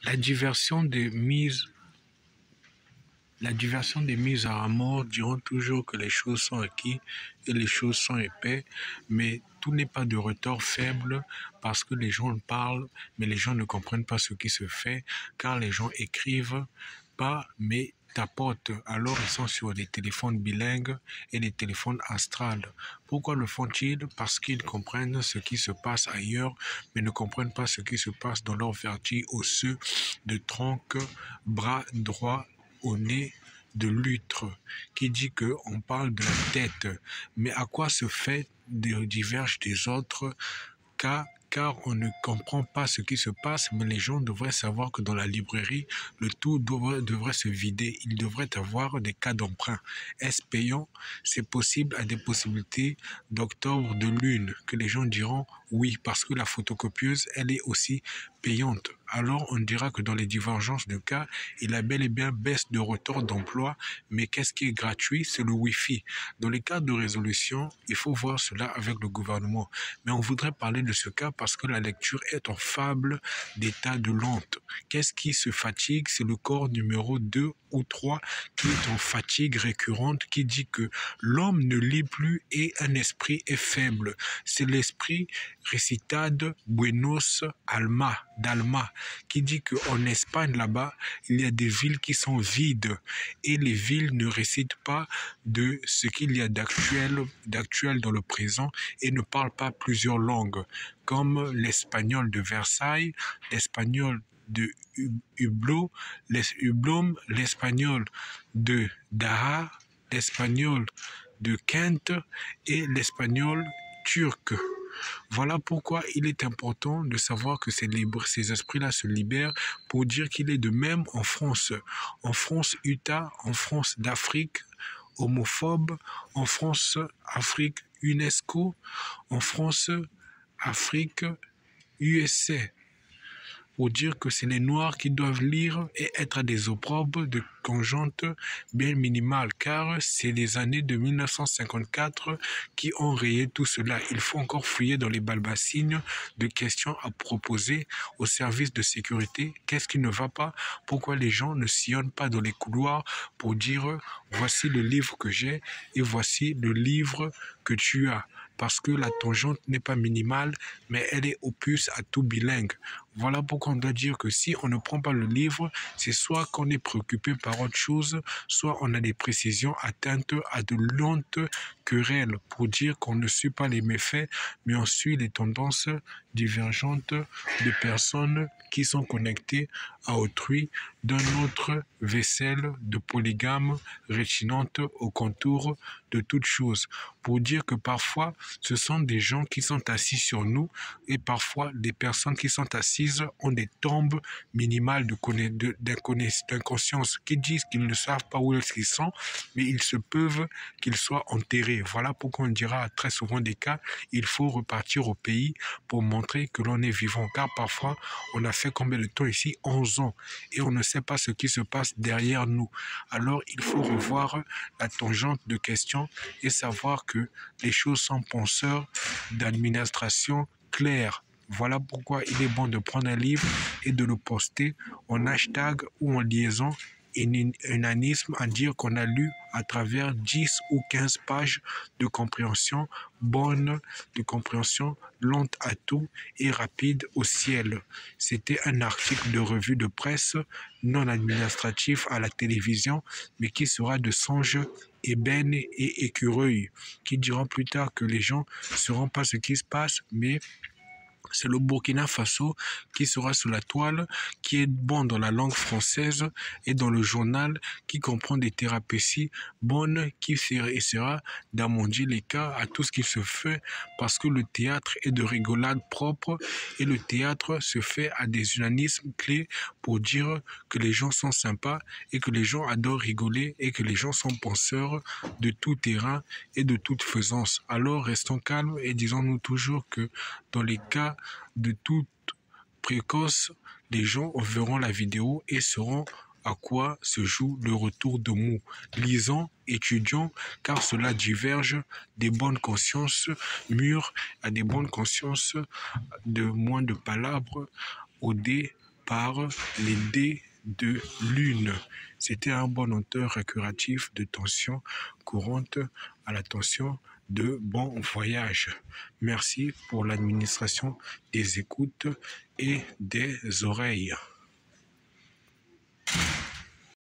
La diversion des mises La diversion des mises à mort diront toujours que les choses sont acquises et les choses sont épais, mais tout n'est pas de retort faible parce que les gens parlent, mais les gens ne comprennent pas ce qui se fait, car les gens écrivent pas, mais tapotent. Alors ils sont sur des téléphones bilingues et des téléphones astrales. Pourquoi le font-ils? Parce qu'ils comprennent ce qui se passe ailleurs, mais ne comprennent pas ce qui se passe dans leur vertige osseux de tronc, bras droit au nez de l'huître, qui dit qu'on parle de la tête. Mais à quoi ce fait diverge des autres car on ne comprend pas ce qui se passe, mais les gens devraient savoir que dans la librairie, le tout devrait se vider. Il devrait avoir des cas d'emprunt. Est-ce payant? C'est possible à des possibilités d'octobre de lune, que les gens diront oui, parce que la photocopieuse, elle est aussi payante. Alors on dira que dans les divergences de cas, il a bel et bien baisse de retard d'emploi, mais qu'est-ce qui est gratuit? C'est le Wi-Fi. Dans les cas de résolution, il faut voir cela avec le gouvernement. Mais on voudrait parler de ce cas parce que la lecture est en fable d'état de lente. Qu'est-ce qui se fatigue? C'est le corps numéro 2 ou 3 qui est en fatigue récurrente, qui dit que l'homme ne lit plus et un esprit est faible. C'est l'esprit Récitade Buenos d'Alma, qui dit qu'en Espagne, là-bas, il y a des villes qui sont vides et les villes ne récitent pas de ce qu'il y a d'actuel dans le présent et ne parlent pas plusieurs langues, comme l'espagnol de Versailles, l'espagnol de Hublot, l'espagnol de Daha, l'espagnol de Kent et l'espagnol turc. Voilà pourquoi il est important de savoir que ces esprits-là se libèrent pour dire qu'il est de même en France. En France, Utah, en France d'Afrique, homophobe, en France, Afrique, UNESCO, en France, Afrique, USA. Pour dire que c'est les Noirs qui doivent lire et être à des opprobres de conjointe bien minimale, car c'est les années de 1954 qui ont rayé tout cela. Il faut encore fouiller dans les balbacines de questions à proposer aux services de sécurité. Qu'est-ce qui ne va pas? Pourquoi les gens ne sillonnent pas dans les couloirs pour dire « voici le livre que j'ai et voici le livre que tu as ». Parce que la tangente n'est pas minimale, mais elle est opus à tout bilingue. Voilà pourquoi on doit dire que si on ne prend pas le livre, c'est soit qu'on est préoccupé par autre chose, soit on a des précisions atteintes à de lentes querelles pour dire qu'on ne suit pas les méfaits, mais on suit les tendances divergentes de personnes qui sont connectées à autrui d'un autre vaisselle de polygame réchinante au contour de toute chose. Pour dire que parfois, ce sont des gens qui sont assis sur nous et parfois des personnes qui sont assises ont des tombes minimales d'inconscience qui disent qu'ils ne savent pas où ils sont, mais il se peut qu'ils soient enterrés. Voilà pourquoi on dira très souvent des cas, il faut repartir au pays pour montrer que l'on est vivant. Car parfois, on a fait combien de temps ici? 11 ans. Et on ne sait pas ce qui se passe derrière nous. Alors, il faut revoir la tangente de questions et savoir que les choses sont penseurs d'administration claire. Voilà pourquoi il est bon de prendre un livre et de le poster en hashtag ou en liaison unanisme à dire qu'on a lu à travers 10 ou 15 pages de compréhension bonne, de compréhension lente à tout et rapide au ciel. C'était un article de revue de presse non administratif à la télévision, mais qui sera de songe ébène et écureuil, qui diront plus tard que les gens ne sauront pas ce qui se passe, mais c'est le Burkina Faso qui sera sur la toile, qui est bon dans la langue française et dans le journal, qui comprend des thérapies bonnes, qui essaiera d'amender les cas à tout ce qui se fait, parce que le théâtre est de rigolade propre et le théâtre se fait à des unanismes clés pour dire que les gens sont sympas et que les gens adorent rigoler et que les gens sont penseurs de tout terrain et de toute faisance. Alors restons calmes et disons-nous toujours que dans les cas de toute précoce, les gens verront la vidéo et sauront à quoi se joue le retour de Mou. Lisons, étudions, car cela diverge des bonnes consciences mûres à des bonnes consciences de moins de palabres au dé par les dés de lune. C'était un bon auteur curatif de tension courante à la tension de bon voyage. Merci pour l'administration des écoutes et des oreilles.